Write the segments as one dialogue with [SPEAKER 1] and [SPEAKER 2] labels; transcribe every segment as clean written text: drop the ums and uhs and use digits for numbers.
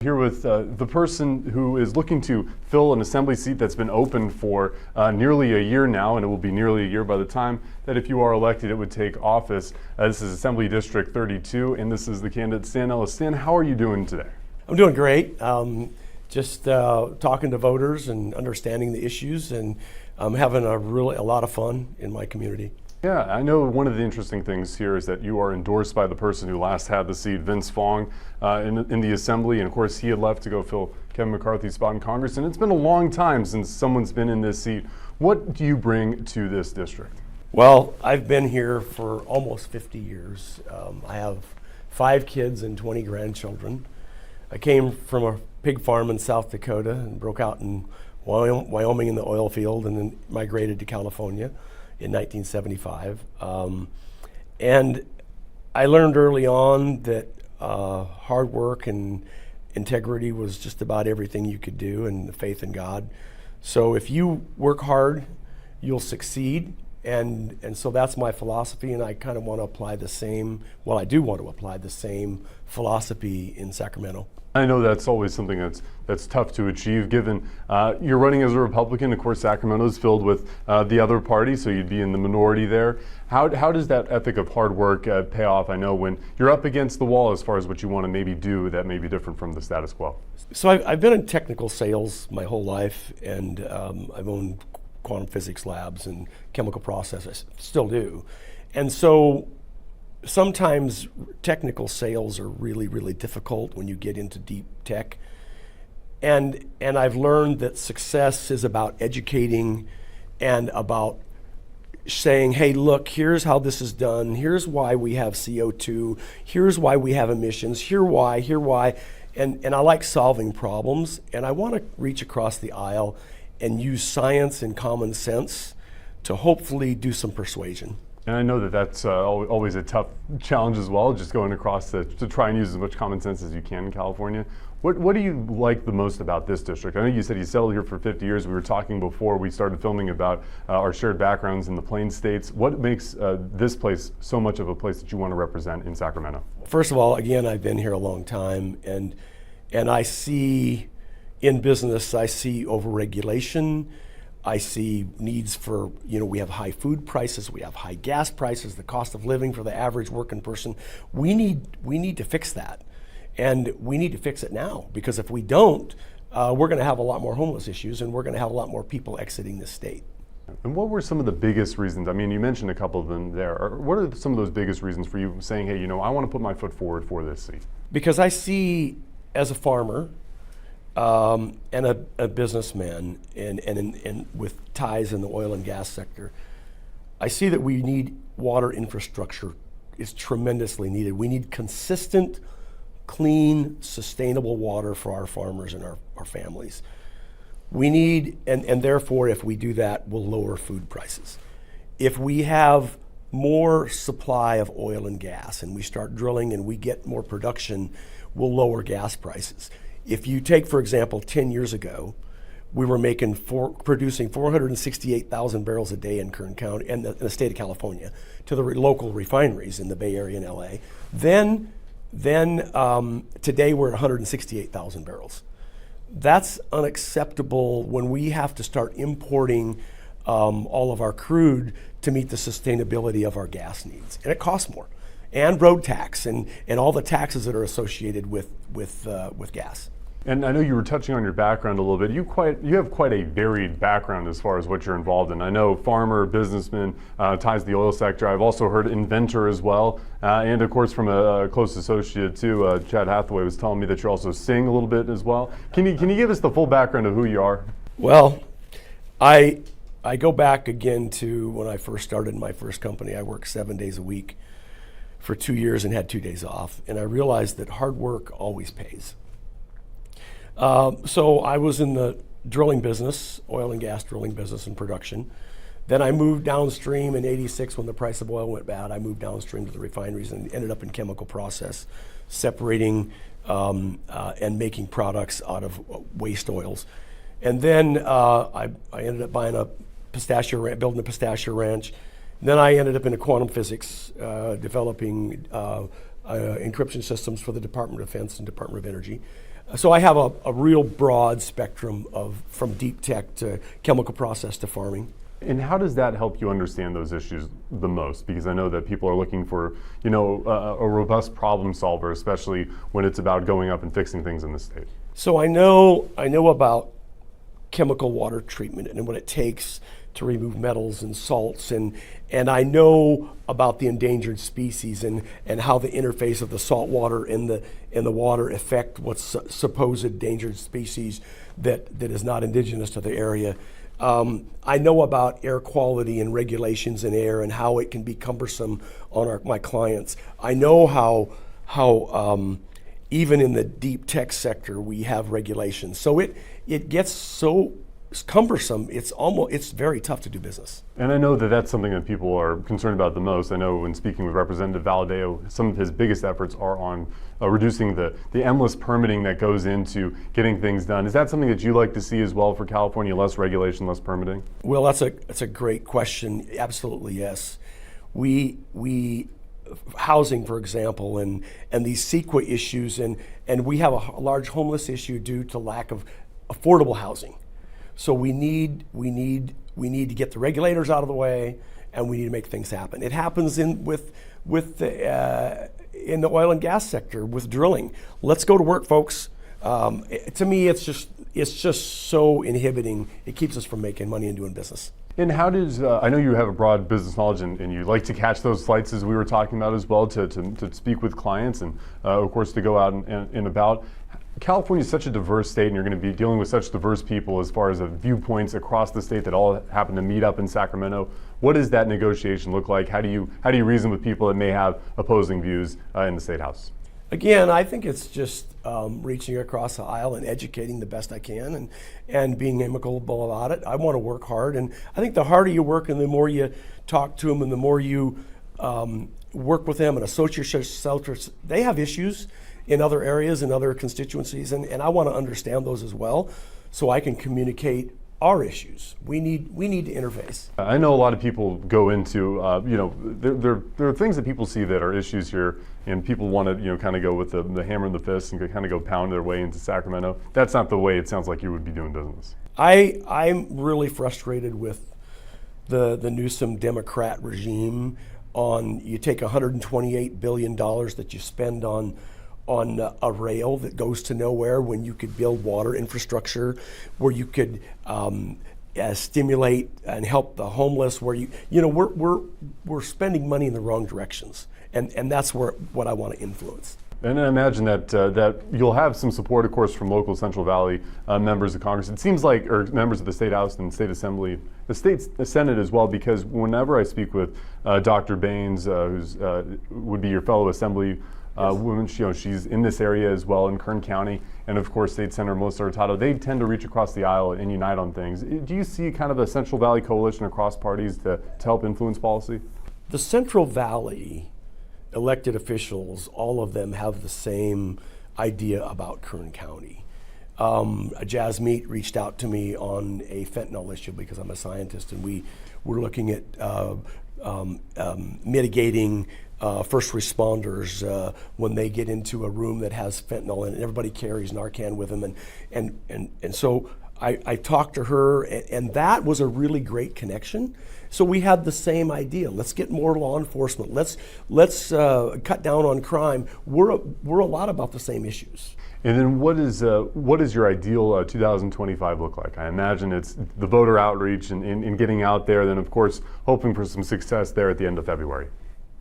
[SPEAKER 1] Here with the person who is looking to fill an assembly seat that's been open for nearly a year now, and it will be nearly a year by the time that if you are elected it would take office. This is Assembly District 32, and this is the candidate Stan Ellis. Stan, how are you doing today?
[SPEAKER 2] I'm doing great. Just talking to voters and understanding the issues, and I'm having a lot of fun in my community.
[SPEAKER 1] Yeah, I know one of the interesting things here is that you are endorsed by the person who last had the seat, Vince Fong, in the Assembly, and of course he had left to go fill Kevin McCarthy's spot in Congress, and it's been a long time since someone's been in this seat. What do you bring to this district?
[SPEAKER 2] Well, I've been here for almost 50 years. I have 5 kids and 20 grandchildren. I came from a pig farm in South Dakota and broke out in Wyoming in the oil field, and then migrated to California in 1975. And I learned early on that hard work and integrity was just about everything you could do, and the faith in God. So if you work hard, you'll succeed. And so that's my philosophy, and I kind of want to apply the same, well, I do want to apply the same philosophy in Sacramento.
[SPEAKER 1] I know that's always something that's tough to achieve, given you're running as a Republican. Of course, Sacramento is filled with the other party, so you'd be in the minority there. How does that ethic of hard work pay off? I know when you're up against the wall as far as what you want to maybe do that may be different from the status quo.
[SPEAKER 2] So I've been in technical sales my whole life, and I've owned quantum physics labs and chemical processes, still do. And so sometimes technical sales are really, really difficult when you get into deep tech. And I've learned that success is about educating and about saying, hey, look, here's how this is done. Here's why we have CO2. Here's why we have emissions. Here why. And I like solving problems. And I want to reach across the aisle and use science and common sense to hopefully do some persuasion.
[SPEAKER 1] And I know that that's always a tough challenge as well, just going across to try and use as much common sense as you can in California. What do you like the most about this district? I know you said you settled here for 50 years. We were talking before we started filming about our shared backgrounds in the Plains States. What makes this place so much of a place that you want to represent in Sacramento? First
[SPEAKER 2] of all, again, I've been here a long time, and I see in business, I see overregulation. I see needs for, we have high food prices, we have high gas prices, the cost of living for the average working person. We need to fix that. And we need to fix it now, because if we don't, we're going to have a lot more homeless issues, and we're going to have a lot more people exiting the state.
[SPEAKER 1] And what were some of the biggest reasons? I mean, you mentioned a couple of them there. What are some of those biggest reasons for you saying, hey, I want to put my foot forward for this seat?
[SPEAKER 2] Because I see, as a farmer, and a businessman, and with ties in the oil and gas sector, I see that we need water infrastructure. Is tremendously needed. We need consistent, clean, sustainable water for our farmers and our families. We need, and therefore, if we do that, we'll lower food prices. If we have more supply of oil and gas, and we start drilling and we get more production, we'll lower gas prices. If you take, for example, 10 years ago, we were producing 468,000 barrels a day in Kern County, in the state of California, to the local refineries in the Bay Area and LA. Then today we're at 168,000 barrels. That's unacceptable when we have to start importing all of our crude to meet the sustainability of our gas needs, and it costs more. And road tax and all the taxes that are associated with gas.
[SPEAKER 1] And I know you were touching on your background a little bit. You have quite a varied background as far as what you're involved in. I know farmer, businessman, ties to the oil sector. I've also heard inventor as well. And of course from a close associate too, Chad Hathaway was telling me that you also sing a little bit as well. Can you give us the full background of who you are?
[SPEAKER 2] Well, I go back again to when I first started my first company. I worked 7 days a week for 2 years and had 2 days off. And I realized that hard work always pays. So I was in the drilling business, oil and gas drilling business and production. Then I moved downstream in '86 when the price of oil went bad. I moved downstream to the refineries and ended up in chemical process, separating and making products out of waste oils. And then I ended up buying building a pistachio ranch. Then I ended up in quantum physics, developing encryption systems for the Department of Defense and Department of Energy. So I have a real broad spectrum of from deep tech to chemical process to farming.
[SPEAKER 1] And how does that help you understand those issues the most? Because I know that people are looking for, a robust problem solver, especially when it's about going up and fixing things in the state.
[SPEAKER 2] So I know about chemical water treatment and what it takes to remove metals and salts, and I know about the endangered species and how the interface of the salt water and the water affect what's supposed endangered species that is not indigenous to the area. I know about air quality and regulations in air and how it can be cumbersome on my clients. I know how even in the deep tech sector we have regulations. So it gets so cumbersome, it's very tough to do business.
[SPEAKER 1] And I know that that's something that people are concerned about the most. I know when speaking with Representative Valadeo, some of his biggest efforts are on reducing the endless permitting that goes into getting things done. Is that something that you like to see as well for California, less regulation, less permitting?
[SPEAKER 2] Well, that's a great question. Absolutely, yes. We housing, for example, and these CEQA issues, and we have a large homeless issue due to lack of affordable housing. So we need to get the regulators out of the way, and we need to make things happen. It happens in the oil and gas sector with drilling. Let's go to work, folks. To me, it's just so inhibiting. It keeps us from making money and doing business.
[SPEAKER 1] And how does, I know you have a broad business knowledge and you like to catch those flights as we were talking about as well to speak with clients and of course to go out and about. California is such a diverse state and you're going to be dealing with such diverse people as far as viewpoints across the state that all happen to meet up in Sacramento. What does that negotiation look like? How do you reason with people that may have opposing views in the State House?
[SPEAKER 2] Again, I think it's just reaching across the aisle and educating the best I can and being amicable about it. I want to work hard, and I think the harder you work and the more you talk to them and the more you work with them and associate yourself, they have issues in other areas and other constituencies, and I want to understand those as well so I can communicate our issues. We need to interface.
[SPEAKER 1] I know a lot of people go into, there are things that people see that are issues here, and people want to, kind of go with the hammer and the fist and kind of go pound their way into Sacramento. That's not the way it sounds like you would be doing business.
[SPEAKER 2] I'm really frustrated with the Newsom Democrat regime. You take $128 billion that you spend on a rail that goes to nowhere when you could build water infrastructure, where you could stimulate and help the homeless, where we're spending money in the wrong directions, and that's what I want to influence.
[SPEAKER 1] And I imagine that you'll have some support, of course, from local Central Valley members of Congress. It seems like, or members of the State House and State Assembly, the State Senate as well, because whenever I speak with Dr. Baines, who's would be your fellow Assembly woman, she's in this area as well in Kern County, and of course State Senator Melissa Hurtado, they tend to reach across the aisle and unite on things. Do you see kind of a Central Valley coalition across parties to help influence policy? The
[SPEAKER 2] Central Valley elected officials, all of them have the same idea about Kern County. Jazz Meat reached out to me on a fentanyl issue because I'm a scientist, and we're looking at mitigating first responders when they get into a room that has fentanyl, and everybody carries Narcan with them, and so I talked to her, and that was a really great connection. So we had the same idea. Let's get more law enforcement. Let's cut down on crime. We're a lot about the same issues.
[SPEAKER 1] And then what is your ideal 2025 look like? I imagine it's the voter outreach and getting out there, then of course hoping for some success there at the end of February.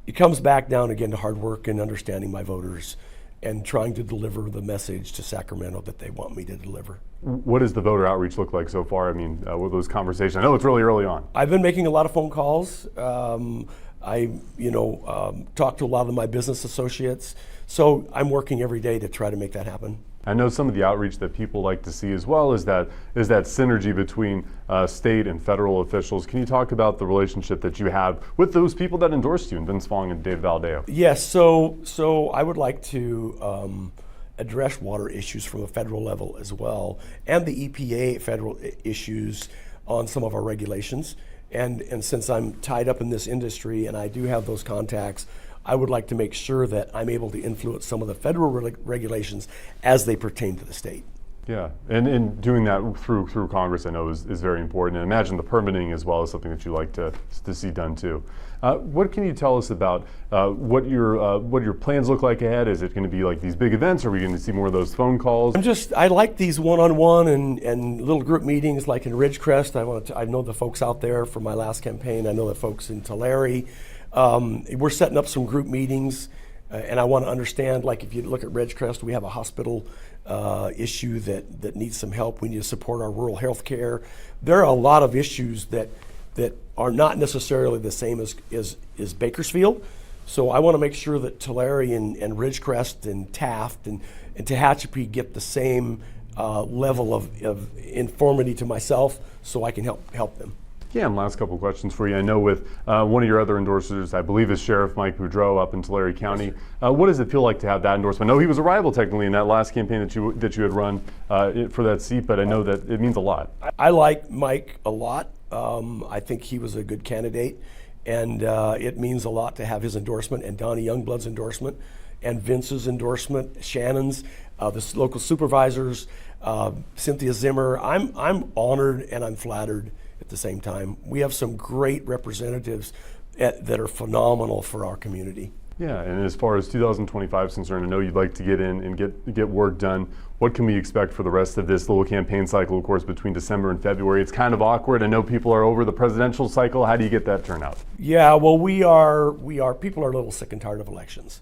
[SPEAKER 2] It comes back down again to hard work and understanding my voters and trying to deliver the message to Sacramento that they want me to deliver.
[SPEAKER 1] What does the voter outreach look like so far? I mean, with those conversations, I know it's really early on.
[SPEAKER 2] I've been making a lot of phone calls. I talk to a lot of my business associates. So I'm working every day to try to make that happen.
[SPEAKER 1] I know some of the outreach that people like to see as well is that synergy between state and federal officials. Can you talk about the relationship that you have with those people that endorsed you, and Vince Fong and Dave Valadeo?
[SPEAKER 2] Yes, so I would like to address water issues from a federal level as well, and the EPA federal issues on some of our regulations. And since I'm tied up in this industry and I do have those contacts, I would like to make sure that I'm able to influence some of the federal regulations as they pertain to the state.
[SPEAKER 1] Yeah, and doing that through Congress, I know is very important. And I imagine the permitting as well is something that you like to see done too. What can you tell us about what your plans look like ahead? Is it going to be like these big events? Are we going to see more of those phone calls?
[SPEAKER 2] I like these one-on-one and little group meetings like in Ridgecrest. I know the folks out there from my last campaign. I know the folks in Tulare. We're setting up some group meetings. And I want to understand, like if you look at Ridgecrest, we have a hospital issue that needs some help. We need to support our rural health care. There are a lot of issues that are not necessarily the same as Bakersfield. So I want to make sure that Tulare and Ridgecrest and Taft and Tehachapi get the same level of informity to myself so I can help them.
[SPEAKER 1] Yeah, and last couple of questions for you. I know with one of your other endorsers, I believe is Sheriff Mike Boudreau up in Tulare County. What does it feel like to have that endorsement? I know he was a rival technically in that last campaign that you had run for that seat, but I know that it means a lot.
[SPEAKER 2] I like Mike a lot. I think he was a good candidate, and it means a lot to have his endorsement and Donnie Youngblood's endorsement and Vince's endorsement, Shannon's, the local supervisors, Cynthia Zimmer. I'm honored and I'm flattered at the same time. We have some great representatives that are phenomenal for our community.
[SPEAKER 1] Yeah, and as far as 2025 is concerned, I know you'd like to get in and get work done. What can we expect for the rest of this little campaign cycle, of course, between December and February? It's kind of awkward. I know people are over the presidential cycle. How do you get that turnout?
[SPEAKER 2] Yeah, well, people are a little sick and tired of elections.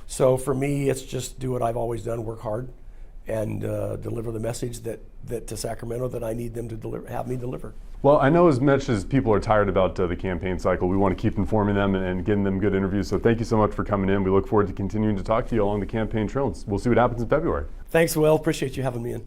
[SPEAKER 2] So for me, it's just do what I've always done, work hard, and deliver the message that to Sacramento that I need them to have me deliver.
[SPEAKER 1] Well, I know as much as people are tired about the campaign cycle, we want to keep informing them and getting them good interviews. So thank you so much for coming in. We look forward to continuing to talk to you along the campaign trail. We'll see what happens in February.
[SPEAKER 2] Thanks, Will. Appreciate you having me in.